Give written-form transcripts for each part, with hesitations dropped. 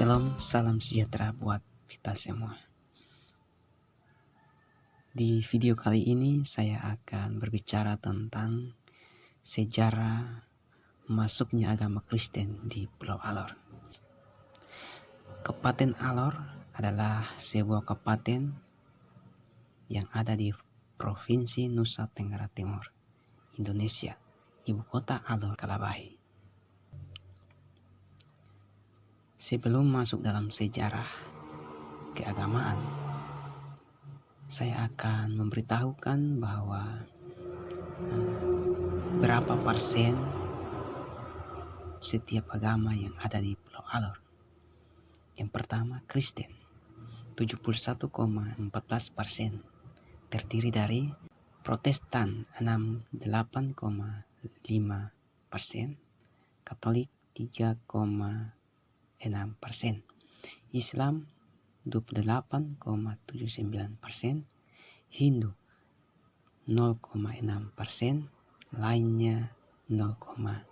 Shalom, salam sejahtera buat kita semua. Di video kali ini saya akan berbicara tentang sejarah masuknya agama Kristen di Pulau Alor. Kabupaten Alor adalah sebuah kabupaten yang ada di Provinsi Nusa Tenggara Timur, Indonesia. Ibu kota Alor, Kalabahi. Sebelum masuk dalam sejarah keagamaan, saya akan memberitahukan bahwa berapa persen setiap agama yang ada di Pulau Alor. Yang pertama, Kristen, 71,14%, terdiri dari Protestan 68,5%, Katolik 3,6%, Islam 28,79%, Hindu 0,6%, lainnya 0,1%.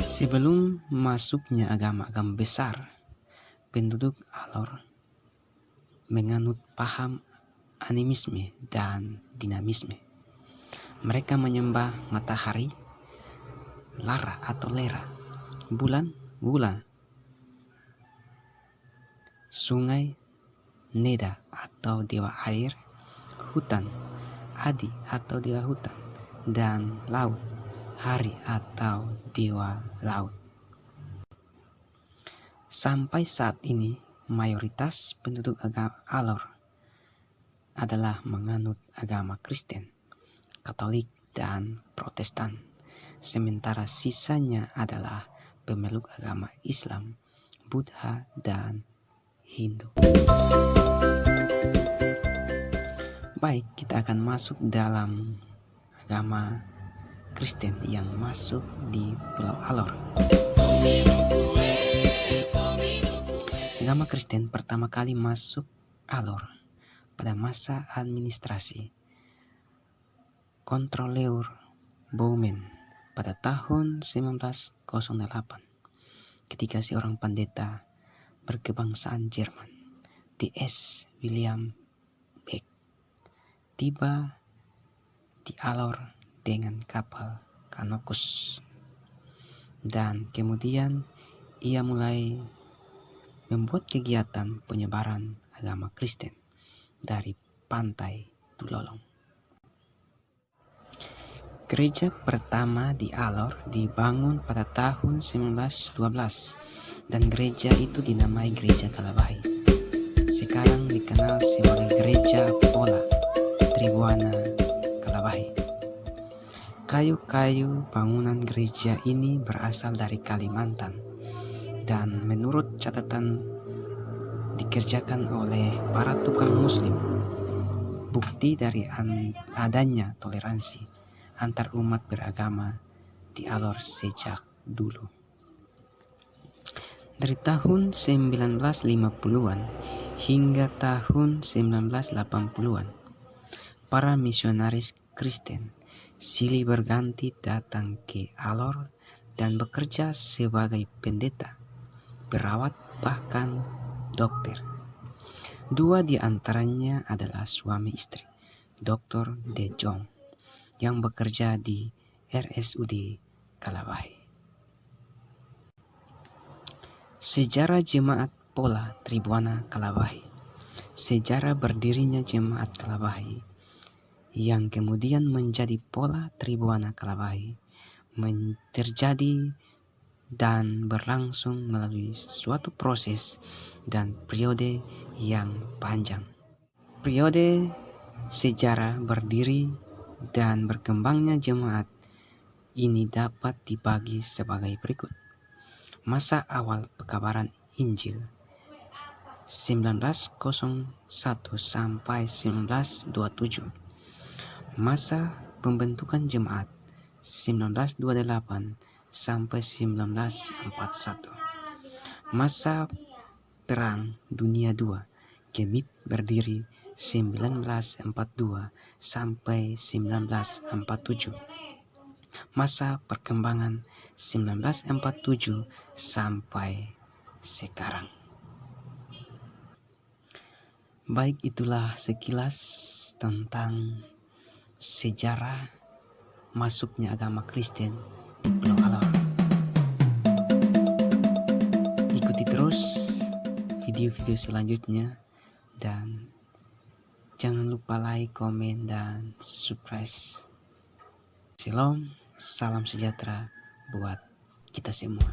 Sebelum masuknya agama-agama besar, penduduk Alor menganut paham animisme dan dinamisme. Mereka menyembah matahari, Lara atau Lera, bulan, Wula, sungai, Neda atau dewa air, hutan, Adi atau dewa hutan, dan laut, Hari atau dewa laut. Sampai saat ini, mayoritas penduduk agama Alor adalah menganut agama Kristen, Katolik, dan Protestan. Sementara sisanya adalah pemeluk agama Islam, Buddha, dan Hindu. Baik, kita akan masuk dalam agama Kristen yang masuk di Pulau Alor. Agama Kristen pertama kali masuk Alor pada masa administrasi Kontroleur Bouwman pada tahun 1908, ketika seorang pendeta berkebangsaan Jerman, D.S. William Beck, tiba di Alor dengan kapal Kanokus, dan kemudian ia mulai membuat kegiatan penyebaran agama Kristen dari pantai Dulolong. Gereja pertama di Alor dibangun pada tahun 1912 dan gereja itu dinamai Gereja Kalabahi. Sekarang dikenal sebagai Gereja Pola Tribuana Kalabahi. Kayu-kayu bangunan gereja ini berasal dari Kalimantan dan menurut catatan dikerjakan oleh para tukang muslim. Bukti dari adanya toleransi antar umat beragama di Alor sejak dulu. Dari tahun 1950-an hingga tahun 1980-an, para misionaris Kristen silih berganti datang ke Alor dan bekerja sebagai pendeta, perawat, bahkan dokter. Dua di antaranya adalah suami istri, Dr. De Jong, yang bekerja di RSUD Kalabahi. Sejarah Jemaat Pola Tribuana Kalabahi. Sejarah berdirinya Jemaat Kalabahi yang kemudian menjadi Pola Tribuana Kalabahi terjadi dan berlangsung melalui suatu proses dan periode yang panjang. Periode sejarah berdiri dan berkembangnya jemaat ini dapat dibagi sebagai berikut. Masa awal pekabaran Injil 1901 sampai 1927. Masa pembentukan jemaat 1928 sampai 1941. Masa Perang Dunia II, Gemit berdiri 1942 sampai 1947. Masa perkembangan 1947 sampai sekarang. Baik, itulah sekilas tentang sejarah masuknya agama Kristen di Pulau Halawang. Ikuti terus video-video selanjutnya dan jangan lupa like, komen, dan subscribe. Shalom, salam sejahtera buat kita semua.